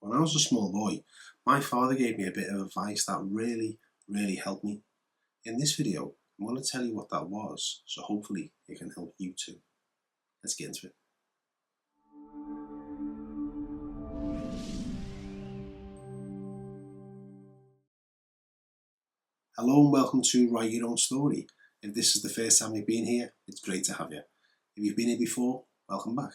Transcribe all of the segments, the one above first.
When I was a small boy, my father gave me a bit of advice that really helped me. In this video, I'm going to tell you what that was, so hopefully it can help you too. Let's get into it. Hello and welcome to Write Your Own Story. If this is the first time you've been here, it's great to have you. If you've been here before, welcome back.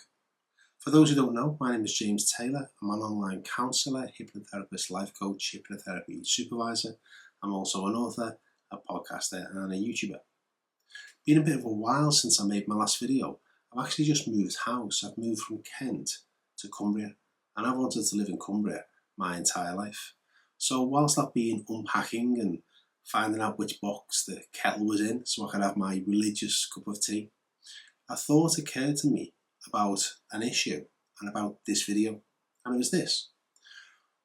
For those who don't know, my name is James Taylor. I'm an online counsellor, hypnotherapist, life coach, hypnotherapy supervisor. I'm also an author, a podcaster and a YouTuber. Been a bit of a while since I made my last video. I've actually just moved house. I've moved from Kent to Cumbria and I've wanted to live in Cumbria my entire life. So whilst I've been unpacking and finding out which box the kettle was in so I could have my religious cup of tea, a thought occurred to me about an issue and about this video, and it was this.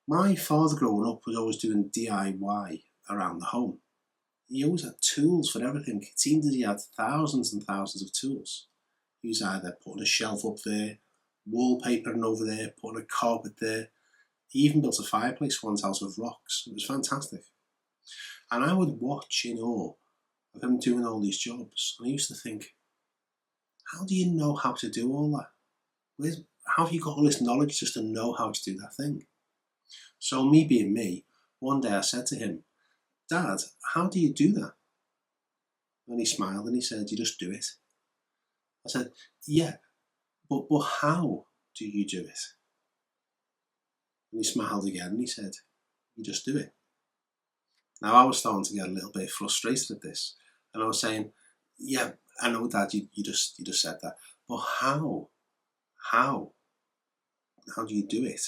My father growing up was always doing DIY around the home. He always had tools for everything. It seemed that he had thousands and thousands of tools. He was either putting a shelf up there, wallpapering over there, putting a carpet there. He even built a fireplace once out of rocks. It was fantastic. And I would watch in awe of him doing all these jobs. And I used to think, how do you know how to do all that? How have you got all this knowledge just to know how to do that thing? So me being me, one day I said to him, Dad, how do you do that? And he smiled and he said, you just do it. I said, yeah, but how do you do it? And he smiled again and he said, you just do it. Now I was starting to get a little bit frustrated at this. And I was saying, yeah, I know, Dad, you just said that. But how? How do you do it?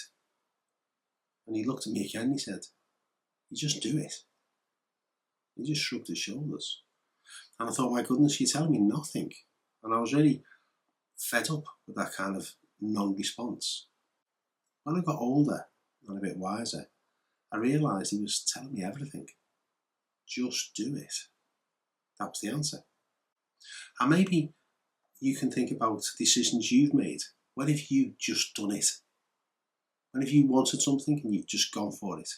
And he looked at me again and he said, you just do it. He just shrugged his shoulders. And I thought, my goodness, you're telling me nothing. And I was really fed up with that kind of non-response. When I got older and a bit wiser, I realised he was telling me everything. Just do it. That was the answer. And maybe you can think about decisions you've made. When have you just done it? When have you wanted something and you've just gone for it?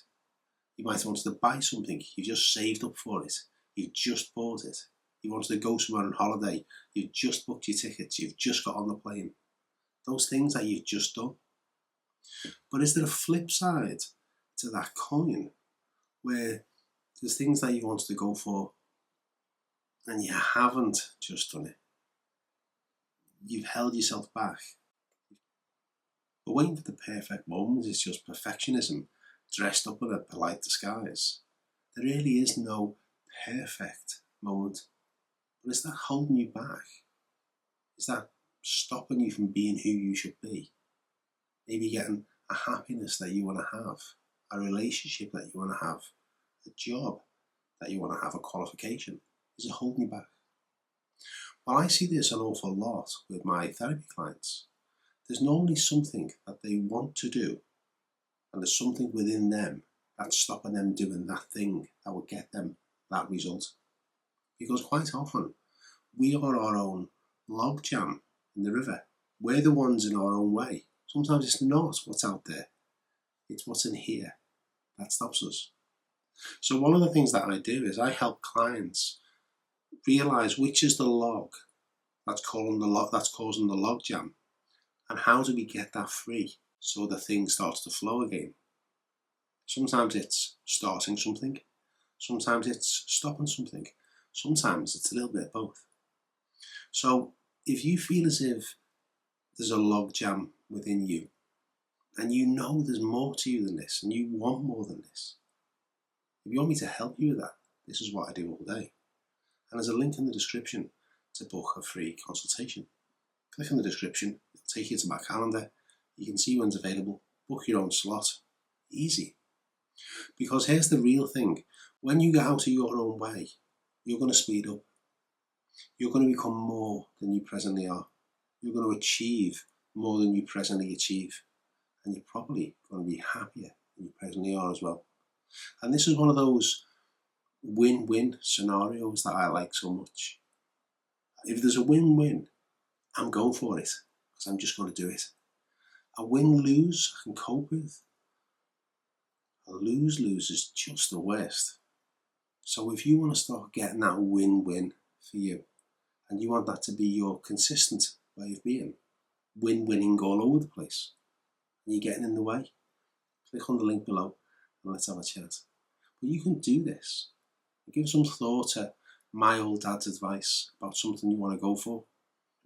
You might have wanted to buy something, you've just saved up for it. You've just bought it. You wanted to go somewhere on holiday, you've just booked your tickets, you've just got on the plane. Those things that you've just done. But is there a flip side to that coin where there's things that you wanted to go for and you haven't just done it? You've held yourself back. But waiting for the perfect moment is just perfectionism dressed up in a polite disguise. There really is no perfect moment. But is that holding you back? Is that stopping you from being who you should be? Maybe getting a happiness that you want to have, a relationship that you want to have, a job that you want to have, a qualification. Is it holding you back? Well, I see this an awful lot with my therapy clients. There's normally something that they want to do, and there's something within them that's stopping them doing that thing that will get them that result. Because quite often, we are our own logjam in the river. We're the ones in our own way. Sometimes it's not what's out there, it's what's in here that stops us. So one of the things that I do is I help clients realise which is the log that's causing the log jam, and how do we get that free so the thing starts to flow again. Sometimes it's starting something, sometimes it's stopping something, sometimes it's a little bit of both. So if you feel as if there's a log jam within you and you know there's more to you than this and you want more than this, if you want me to help you with that, this is what I do all day. And there's a link in the description to book a free consultation. Click in the description, it'll take you to my calendar. You can see when's available, book your own slot. Easy. Because here's the real thing. When you get out of your own way, you're going to speed up. You're going to become more than you presently are. You're going to achieve more than you presently achieve. And you're probably going to be happier than you presently are as well. And this is one of those win-win scenarios that I like so much. If there's a win-win, I'm going for it because I'm just going to do it. A win-lose I can cope with, A lose-lose is just the worst. So if you want to start getting that win-win for you, and you want that to be your consistent way of being, win-winning all over the place, and you're getting in the way, click on the link below and let's have a chat. But you can do this. Give some thought to my old dad's advice about something you want to go for,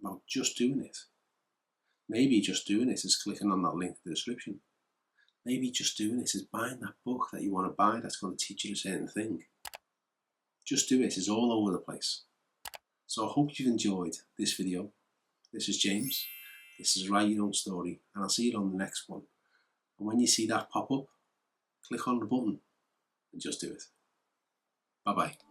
about just doing it. Maybe just doing it is clicking on that link in the description. Maybe just doing it is buying that book that you want to buy that's going to teach you a certain thing. Just do it is all over the place. So I hope you've enjoyed this video. This is James. This is Write Your Own Story, and I'll see you on the next one. And when you see that pop up, click on the button and just do it. Bye bye.